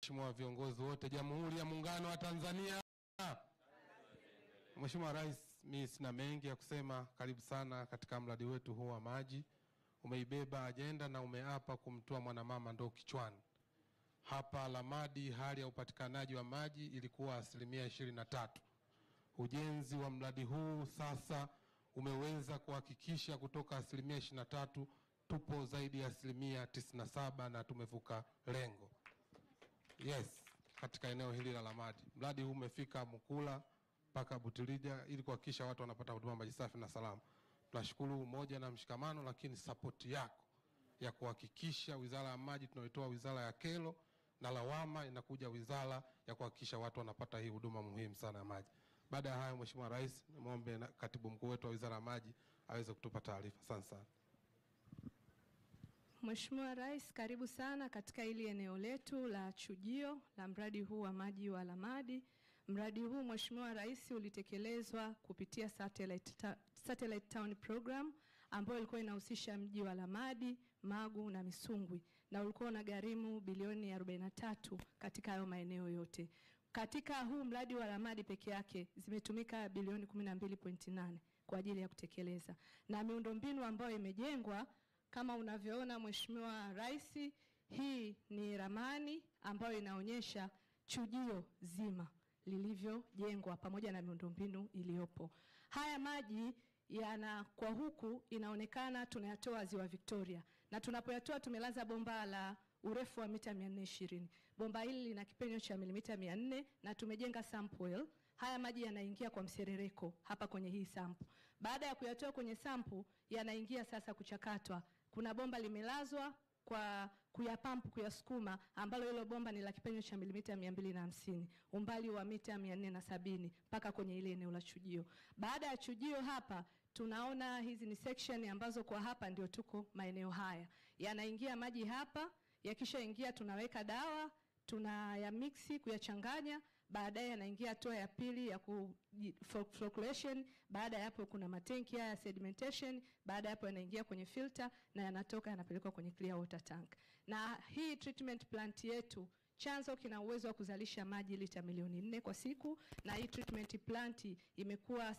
Mheshimiwa viongozi wote Jamhuri ya Muungano wa Tanzania. Mheshimiwa Rais, mimi sina mengi ya kusema. Karibu sana katika mradi wetu huu wa maji. Umeibeba ajenda na umeapa kumtoa mwanamama ndoo kichwani. Hapa Lamadi hali ya upatikanaji wa maji ilikuwa 23%. Ujenzi wa mradi huu sasa umeweza kuhakikisha kutoka 23% tupo zaidi ya 97% na tumevuka lengo. Yes, katika eneo hili la Lamadi. Mradi huu umefika Mukula mpaka Butilija ili kuhakikisha watu wanapata huduma maji safi na salama. Tunashukuru umoja na mshikamano, lakini support yako ya kuhakikisha Wizara ya Maji tunaitoa Wizara ya Kero na lawama inakuja Wizara ya kuhakikisha watu wanapata hii huduma muhimu sana ya maji. Baada ya hayo, Mheshimiwa Rais, niombe Katibu Mkuu wetu wa Wizara ya Maji aweze kutupa taarifa. Asante sana. Mheshimiwa Rais, karibu sana katika hili eneo letu la chujio la mradi huu wa maji wa Lamadi. Mradi huu Mheshimiwa Rais ulitekelezwa kupitia Satellite Town Program ambayo ilikuwa inahusisha mji wa Lamadi, Magu na Misungwi, na ulikuwa unagharimu bilioni 43 katika hayo maeneo yote. Katika huu mradi wa Lamadi peke yake zimetumika bilioni 12.8 kwa ajili ya kutekeleza. Na miundombinu ambayo imejengwa kama unavyoona Mheshimiwa Rais, hii ni ramani ambayo inaonyesha chujio zima lilivyojengwa pamoja na miundombinu iliyopo. Haya maji kwa huku inaonekana tunayatoa Ziwa Victoria, na tunapoyatoa tumelaza bomba la urefu wa mita 420. Bomba hili lina kipenyo cha milimita 400 na tumejenga sample well. Haya maji yanaingia kwa mserereko hapa kwenye hii sample. Baada ya kuyatoa kwenye sample yanaingia sasa kuchakatwa. Kuna bomba limelazwa kwa kuyapampu kuyasukuma, ambalo hilo bomba ni la kipenyo cha milimita 250, umbali wa mita 470 mpaka kwenye ile eneo la chujio. Baada ya chujio hapa tunaona hizi ni section ambazo kwa hapa ndio tuko maeneo haya. Yanaingia maji hapa, yakisha ingia tunaweka dawa, tunayamixi kuyachanganya, baadaye yanaingia hatua ya pili ya flocculation. Baada ya hapo kuna matenki ya sedimentation, baada ya hapo yanaingia kwenye filter na yanatoka yanapelekwa kwenye clear water tank. Na hii treatment plant yetu chanzo kina uwezo wa kuzalisha maji lita milioni 4 kwa siku, na hii treatment plant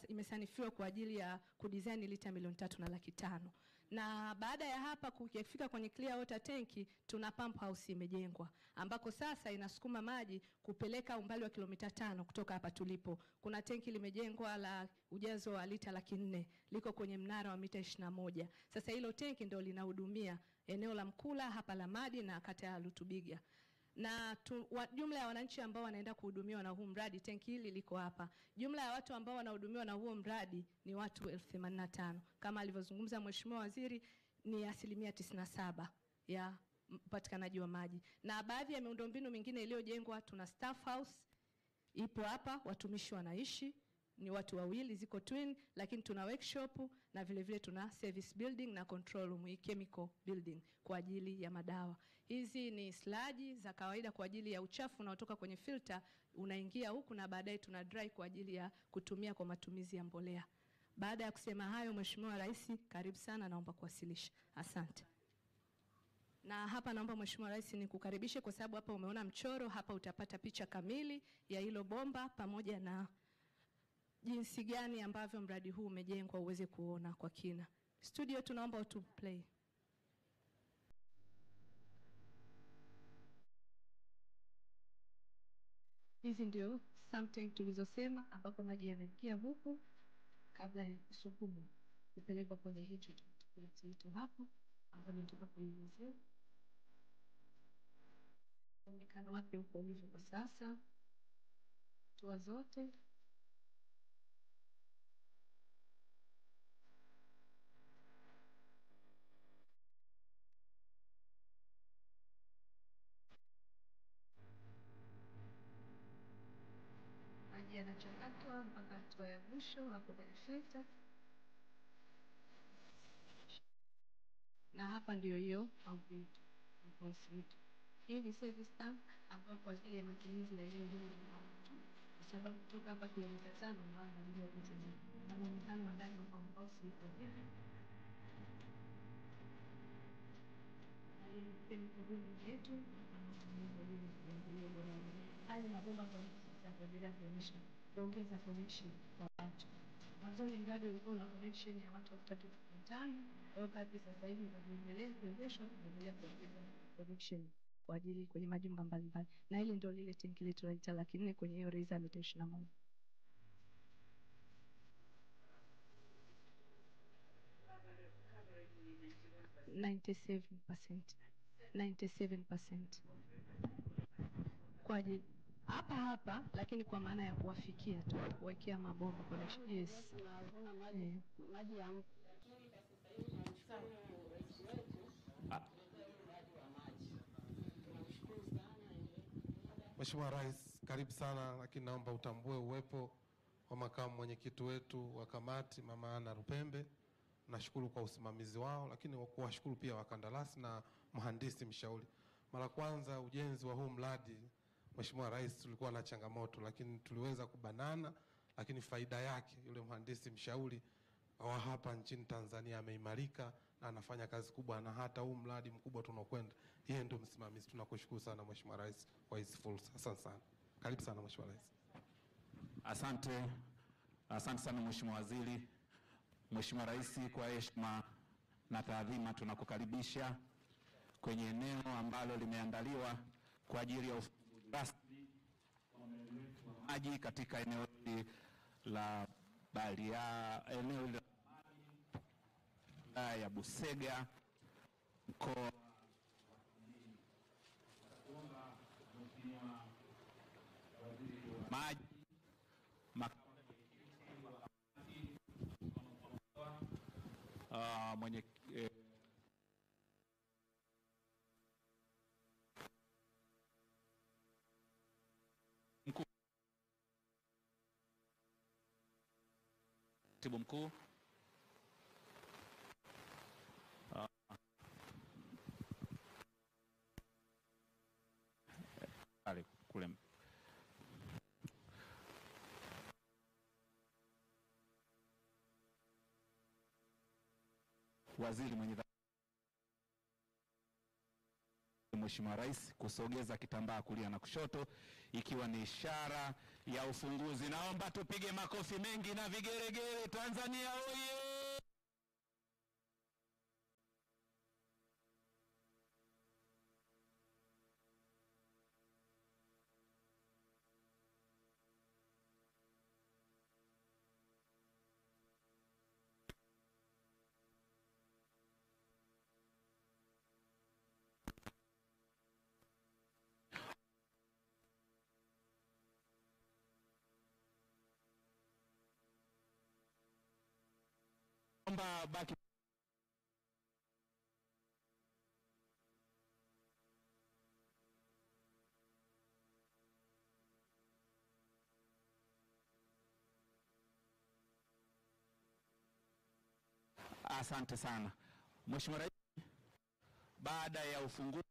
imesanifiwa kwa ajili ya kudesign lita milioni 3.5. Na baada ya hapa kufika kwenye clear water tank, tuna pump house imejengwa ambako sasa inasukuma maji kupeleka umbali wa kilomita 5 kutoka hapa tulipo. Kuna tenki limejengwa la ujazo wa lita 400 liko kwenye mnara wa mita 21. Sasa hilo tenki ndio linahudumia eneo la Mkula hapa Lamadi na kata ya Lutubiga. Na jumla ya wananchi ambao wanaenda kuhudumiwa na huu mradi, tenki hili liko hapa. Jumla ya watu ambao wanahudumiwa na huo mradi ni watu 85,000. Kama alivyozungumza Mheshimiwa Waziri, ni 97% ya upatikanaji wa maji. Na baadhi ya miundombinu mingine iliyojengwa, tuna staff house ipo hapa, watumishi wanaishi, ni watu wawili, ziko twin, lakini tuna workshop na vile vile tuna service building na control room, chemical building kwa ajili ya madawa. Hizi ni sludge za kawaida kwa ajili ya uchafu unaotoka kwenye filter unaingia huku, na baadaye tuna dry kwa ajili ya kutumia kwa matumizi ya mbolea. Baada ya kusema hayo, Mheshimiwa Rais, karibu sana, naomba kuwasilisha. Asante. Na hapa naomba Mheshimiwa Rais nikukaribishe kwa sababu hapa umeona mchoro, hapa utapata picha kamili ya hilo bomba pamoja na jinsi gani ambavyo mradi huu umejengwa uweze kuona kwa kina. Studio tunaomba utu play. Hizi ndio something tulizosema ambapo maji yanaingia huku kabla ya kusukumwa kupelekwa kwenye hicho kitu hapo ambapo nitoka kuelezea. Onekana wapi uko hivyo kwa sasa. Toa zote. Maji yanachakatwa mpaka hatua ya mwisho hapo kwenye filter. Na hapa ndio hiyo outlet. Hii ni service tank ambayo kwa ajili ya matumizi ya hiyo ndio. Kwa sababu kutoka hapa kilomita 5 na ndio kutumia. Na mfano wa ndani wa compound ipo hivi. Na hii ni yetu. bomba kwa sasa kuendelea kuonyesha kuongeza connection kwa watu. Mwanzoni mradi ulikuwa na connection ya watu 3.5, kwa hiyo kadri sasa hivi tunavyoendelea kuendelea kuongeza connection kwa ajili kwenye majumba mbalimbali. Na ile ndio lile tenki letu la lita 400 kwenye hiyo reza mita 21. 97% kwa ajili hapa, lakini kwa maana ya kuwafikia tu, kuwekea mabomba connection. Yes. Maji ya Mheshimiwa Rais, karibu sana, lakini naomba utambue uwepo wa makamu mwenyekiti wetu wa kamati Mama Ana Rupembe. Nashukuru kwa usimamizi wao, lakini kuwashukuru pia wakandarasi na mhandisi mshauri. Mara kwanza ujenzi wa huu mradi, Mheshimiwa Rais, tulikuwa na changamoto, lakini tuliweza kubanana, lakini faida yake yule mhandisi mshauri wa hapa nchini Tanzania ameimarika na anafanya kazi kubwa, na hata huu mradi mkubwa tunaokwenda yeye ndio msimamizi. Tunakushukuru sana Mheshimiwa Rais kwa hizi fursa. Asante sana. Karibu sana Mheshimiwa Rais. Asante sana Mheshimiwa Waziri. Mheshimiwa Rais, kwa heshima na taadhima tunakukaribisha kwenye eneo ambalo limeandaliwa kwa ajili ya ufunguzi rasmi wa maji katika eneo hili la eneo ya Busega, mkoa maji mwenye mkuu, katibu mkuu, kule waziri mwenye Mheshimiwa Rais kusogeza kitambaa kulia na kushoto ikiwa ni ishara ya ufunguzi. Naomba tupige makofi mengi na vigeregere. Tanzania oye! Naomba baki Asante sana Mheshimiwa Rais, baada ya ufunguzi